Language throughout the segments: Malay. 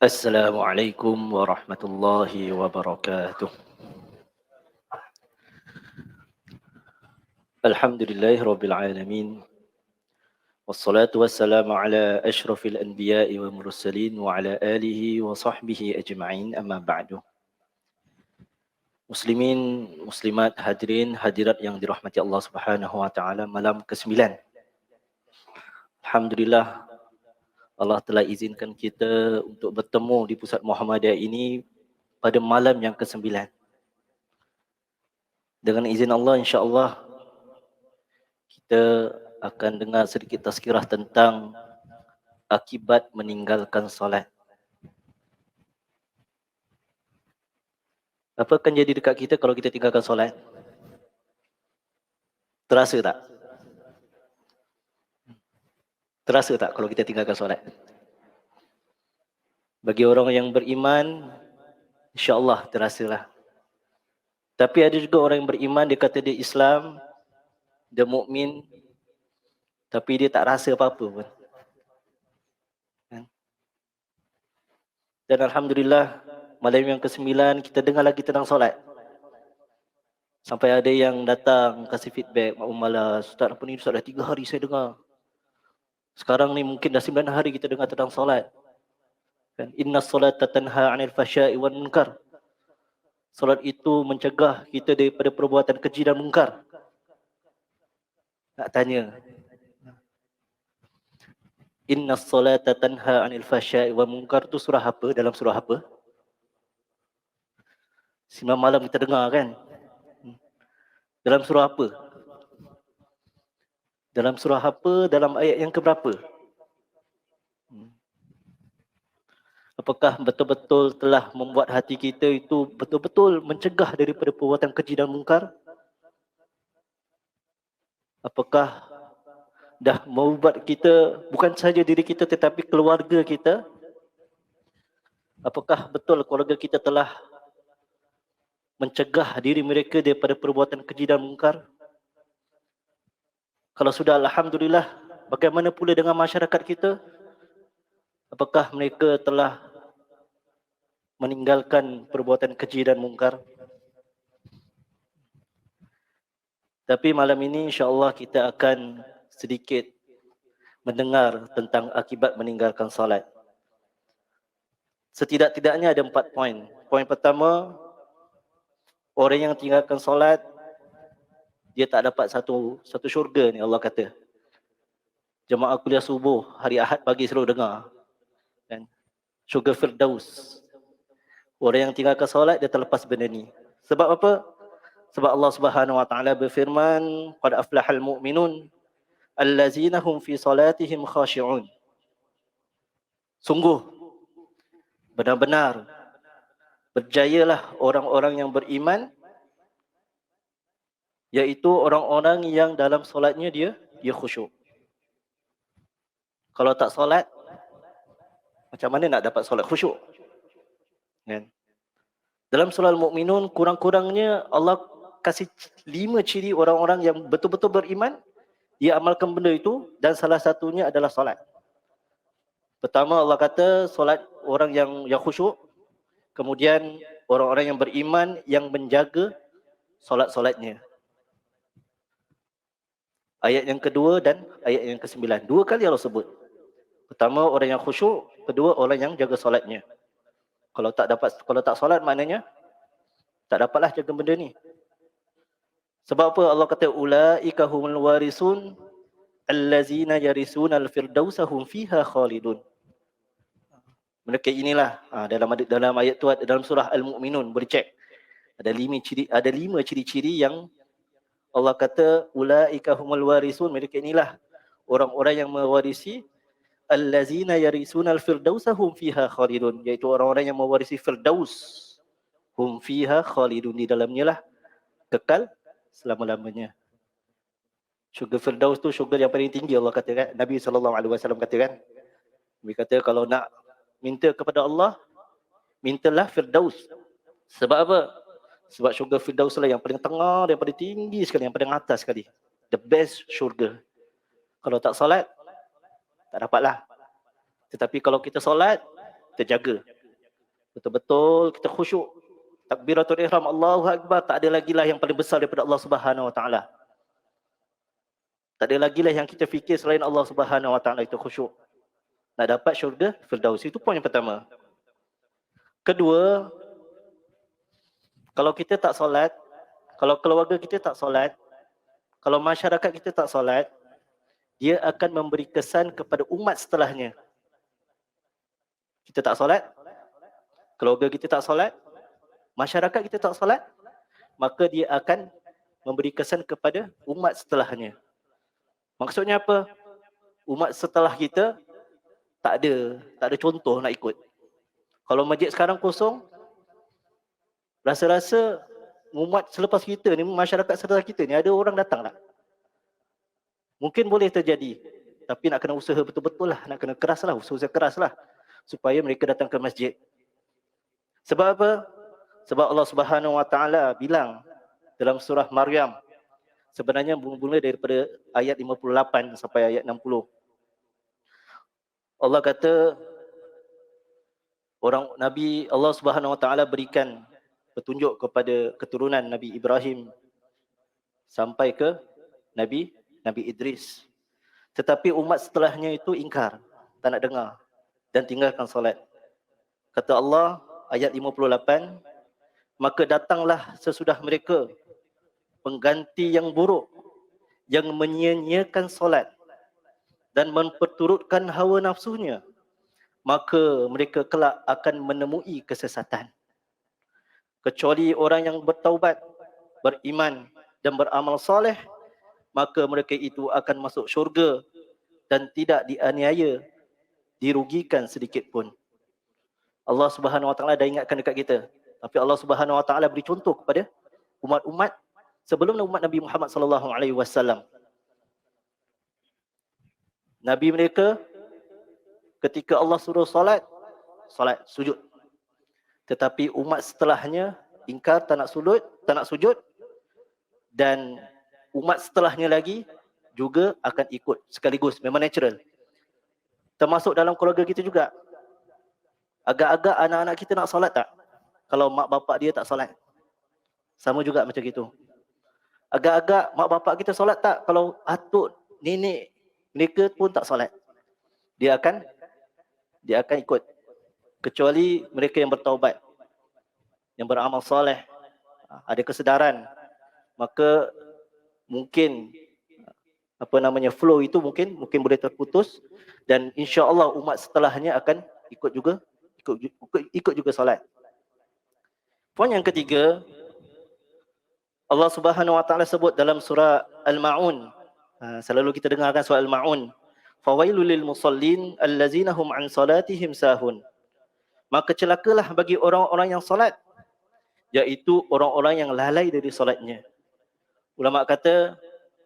Assalamualaikum warahmatullahi wabarakatuh. Alhamdulillahirabbil alamin. Wassalatu wassalamu ala asyrafil anbiya'i wal mursalin wa ala alihi wa sahbihi ajma'in, amma ba'du. Muslimin, muslimat, hadirin, hadirat yang dirahmati Allah Subhanahu wa taala, malam ke-9. Alhamdulillah, Allah telah izinkan kita untuk bertemu di Pusat Muhammadiyah ini pada malam yang ke-9. Dengan izin Allah, insya-Allah kita akan dengar sedikit tazkirah tentang akibat meninggalkan solat. Apa akan jadi dekat kita kalau kita tinggalkan solat? Terasa tak? Terasa tak kalau kita tinggalkan solat? Bagi orang yang beriman, insya-Allah terasalah. Tapi ada juga orang yang beriman, dia kata dia Islam, dia mukmin, tapi dia tak rasa apa-apa pun. Kan? Dan alhamdulillah, malam yang ke-9 kita dengar lagi tentang solat. Sampai ada yang datang kasih feedback, maklum malas, Ustaz apa ni, Ustaz dah 3 hari saya dengar. Sekarang ni mungkin dah 9 hari kita dengar tentang solat. Kan? Inna solata tanha 'anil fahsya'i wan munkar. Solat itu mencegah kita daripada perbuatan keji dan mungkar. Nak tanya, Inna solata tanha 'anil fahsya'i wan munkar tu surah apa? Dalam surah apa? Semalam malam kita dengar kan? Dalam surah apa? Dalam surah apa? Dalam ayat yang keberapa? Apakah betul-betul telah membuat hati kita itu betul-betul mencegah daripada perbuatan keji dan mungkar? Apakah dah membuat kita, bukan saja diri kita tetapi keluarga kita? Apakah betul keluarga kita telah mencegah diri mereka daripada perbuatan keji dan mungkar? Kalau sudah, alhamdulillah. Bagaimana pula dengan masyarakat kita? Apakah mereka telah meninggalkan perbuatan keji dan mungkar? Tapi malam ini insya-Allah kita akan sedikit mendengar tentang akibat meninggalkan solat. Setidak-tidaknya ada 4 poin. Poin pertama, orang yang tinggalkan solat, dia tak dapat satu syurga ni, Allah kata. Jemaah kuliah subuh hari Ahad pagi selalu dengar. Kan? Syurga Firdaus. Orang yang tinggalkan solat, dia terlepas benda ni. Sebab apa? Sebab Allah Subhanahu wa taala berfirman, qad aflahal mu'minun allazina hum fi salatihim khashi'un. Sungguh benar-benar berjayalah orang-orang yang beriman, iaitu orang-orang yang dalam solatnya dia khusyuk. Kalau tak solat, macam mana nak dapat solat khusyuk? Kan? Dalam surah Al-Mu'minun, kurang-kurangnya Allah kasih 5 ciri orang-orang yang betul-betul beriman, dia amalkan benda itu, dan salah satunya adalah solat. Pertama, Allah kata solat orang yang khusyuk. Kemudian orang-orang yang beriman yang menjaga solat-solatnya. Ayat yang kedua dan ayat yang ke-9. 2 kali Allah sebut. Pertama orang yang khusyuk, kedua orang yang jaga solatnya. Kalau tak solat maknanya tak dapatlah jaga benda ni. Sebab apa Allah kata ulaika humul warisun allazina yarisunal firdausa hum fiha khalidun. Mereka inilah dalam ayat tu, dalam surah Al-Mu'minun, boleh cek. Ada 5 ciri-ciri yang Allah kata ulaika humul warisun, mereka inilah orang-orang yang mewarisi allazina yarisunal firdausa hum fiha khalidun, iaitu orang-orang yang mewarisi firdaus. Hum fiha khalidun, di dalamnya lah kekal selama-lamanya. Syurga firdaus tu syurga yang paling tinggi, Allah kata kan. Nabi SAW kata kan. Nabi kata kalau nak minta kepada Allah, mintalah firdaus. Sebab apa? Sebab syurga firdaus lah yang paling tengah, yang paling tinggi sekali, yang paling atas sekali. The best syurga. Kalau tak solat, tak dapatlah. Tetapi kalau kita solat, kita jaga. Betul-betul kita khusyuk. Takbiratul ihram, Allahu Akbar, tak ada lagi lah yang paling besar daripada Allah Subhanahu Wa Taala. Tak ada lagi lah yang kita fikir selain Allah Subhanahu Wa Taala, itu khusyuk. Nak dapat syurga Firdaus. Itu poin yang pertama. Kedua, kalau kita tak solat, kalau keluarga kita tak solat, kalau masyarakat kita tak solat, dia akan memberi kesan kepada umat setelahnya. Kita tak solat, keluarga kita tak solat, masyarakat kita tak solat, maka dia akan memberi kesan kepada umat setelahnya. Maksudnya apa? Umat setelah kita tak ada contoh nak ikut. Kalau masjid sekarang kosong, rasa-rasa umat selepas kita ni, masyarakat setelah kita ni, ada orang datang tak? Mungkin boleh terjadi, tapi nak kena usaha betul-betul lah, nak kena keras lah, usaha keras lah, supaya mereka datang ke masjid. Sebab apa? Sebab Allah Subhanahu Wa Taala bilang dalam surah Maryam, sebenarnya mula daripada ayat 58 sampai ayat 60. Allah kata, orang Nabi Allah Subhanahu Wa Taala berikan petunjuk kepada keturunan Nabi Ibrahim sampai ke Nabi Idris. Tetapi umat setelahnya itu ingkar, tak nak dengar dan tinggalkan solat. Kata Allah ayat 58, maka datanglah sesudah mereka pengganti yang buruk, yang menyia-nyiakan solat dan memperturutkan hawa nafsunya, maka mereka kelak akan menemui kesesatan. Kecuali orang yang bertaubat, beriman dan beramal soleh, maka mereka itu akan masuk syurga dan tidak dianiaya, dirugikan sedikit pun. Allah Subhanahu Wa Taala dah ingatkan dekat kita, tapi Allah Subhanahu Wa Taala beri contoh kepada umat-umat sebelum umat Nabi Muhammad sallallahu alaihi wasallam. Nabi mereka ketika Allah suruh solat, sujud. Tetapi umat setelahnya ingkar, tak nak sujud, dan umat setelahnya lagi juga akan ikut sekaligus, memang natural. Termasuk dalam keluarga kita juga. Agak-agak anak-anak kita nak solat tak? Kalau mak bapak dia tak solat. Sama juga macam gitu. Agak-agak mak bapak kita solat tak? Kalau atuk, nenek mereka pun tak solat. Dia akan ikut. Kecuali mereka yang bertaubat, yang beramal soleh, ada kesedaran, maka mungkin flow itu mungkin boleh terputus, dan insya-Allah umat setelahnya akan ikut juga solat. Poin yang ketiga, Allah Subhanahu Wa Taala sebut dalam surah Al-Maun. Selalu kita dengarkan surah Al-Maun. Fawailul lil musallin allazina hum an salatihim sahun. Maka celakalah bagi orang-orang yang solat, iaitu orang-orang yang lalai dari solatnya. Ulama kata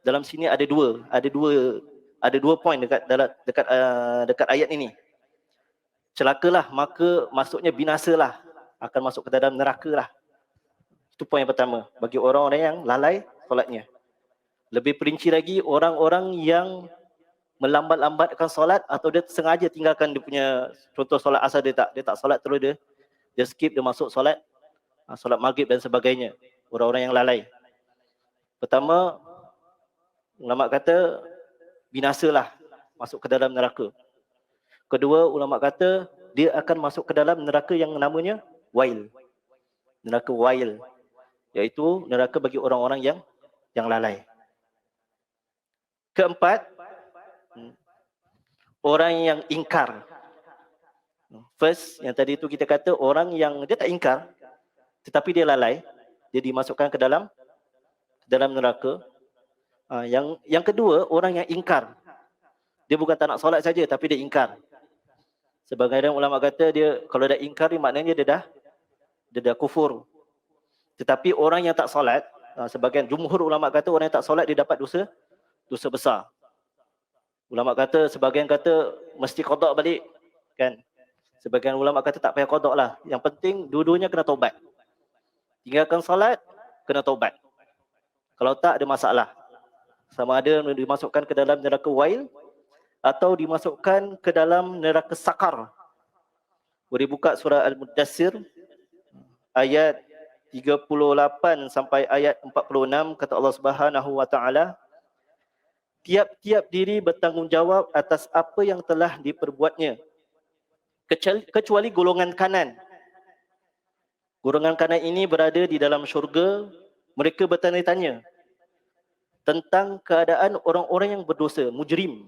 dalam sini ada dua poin dekat ayat ini. Celakalah, maka maksudnya binasalah, akan masuk ke dalam neraka lah. Itu poin yang pertama, bagi orang-orang yang lalai solatnya. Lebih perinci lagi, orang-orang yang melambat-lambatkan solat atau dia sengaja tinggalkan dia punya, contoh solat asar dia tak solat terus dia skip, dia masuk solat maghrib dan sebagainya. Orang-orang yang lalai. Pertama, ulama kata binasalah, masuk ke dalam neraka. Kedua, ulama kata dia akan masuk ke dalam neraka yang namanya wail. Neraka wail, iaitu neraka bagi orang-orang yang lalai. Keempat, orang yang ingkar. First, yang tadi itu kita kata orang yang dia tak ingkar tetapi dia lalai, dia dimasukkan ke dalam neraka. Yang kedua, orang yang ingkar. Dia bukan tak nak solat saja tapi dia ingkar. Sebagian ulama kata dia kalau dah ingkar maknanya dia dah kufur. Tetapi orang yang tak solat, sebagian jumhur ulama kata orang yang tak solat dia dapat dosa besar. Ulama kata, sebagian kata mesti qada balik, kan? Sebagian ulama kata tak payah qada lah. Yang penting dua-duanya kena taubat. Tinggalkan solat, kena taubat. Kalau tak ada masalah. Sama ada dimasukkan ke dalam neraka wail atau dimasukkan ke dalam neraka sakar. Boleh buka surah Al-Muddassir ayat 38 sampai ayat 46, kata Allah Subhanahu wa taala, tiap-tiap diri bertanggungjawab atas apa yang telah diperbuatnya, kecuali golongan kanan. Golongan kanan ini berada di dalam syurga. Mereka bertanya-tanya tentang keadaan orang-orang yang berdosa, mujrim.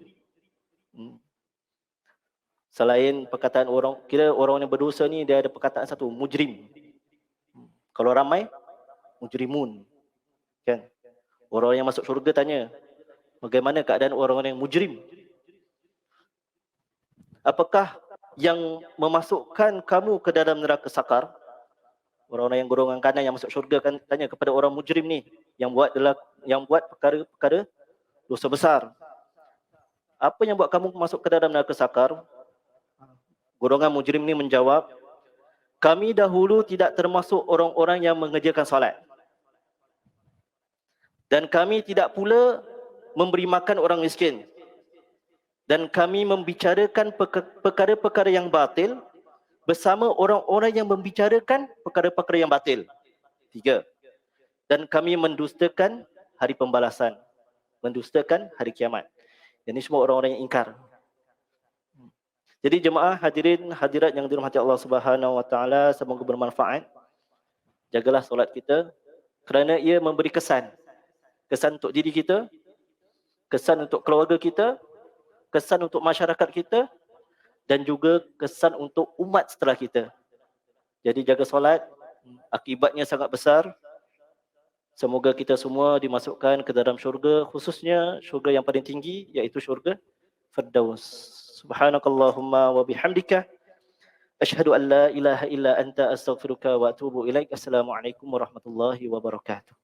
Selain perkataan orang, kira orang yang berdosa ni dia ada perkataan satu, mujrim. Kalau ramai, mujrimun. Kan? Orang yang masuk syurga tanya, bagaimana keadaan orang-orang yang mujrim? Apakah yang memasukkan kamu ke dalam neraka sakar? Orang-orang yang golongan kanan yang masuk syurga kan tanya kepada orang mujrim ni yang buat perkara-perkara dosa besar. Apa yang buat kamu masuk ke dalam neraka sakar? Golongan mujrim ni menjawab, kami dahulu tidak termasuk orang-orang yang mengerjakan solat. Dan kami tidak pula memberi makan orang miskin. Dan kami membicarakan perkara-perkara yang batil bersama orang-orang yang membicarakan perkara-perkara yang batil. 3. Dan kami mendustakan hari pembalasan. Mendustakan hari kiamat. Ini semua orang-orang yang ingkar. Jadi jemaah hadirin hadirat yang dirahmati Allah Subhanahu wa taala, semoga bermanfaat. Jagalah solat kita kerana ia memberi kesan. Kesan untuk diri kita, kesan untuk keluarga kita, kesan untuk masyarakat kita, dan juga kesan untuk umat setelah kita. Jadi jaga solat, akibatnya sangat besar. Semoga kita semua dimasukkan ke dalam syurga, khususnya syurga yang paling tinggi, iaitu syurga Firdaus. Subhanakallahumma wa bihamdika asyhadu an la ilaha illa anta astaghfiruka wa atubu ilaik. Assalamualaikum warahmatullahi wabarakatuh.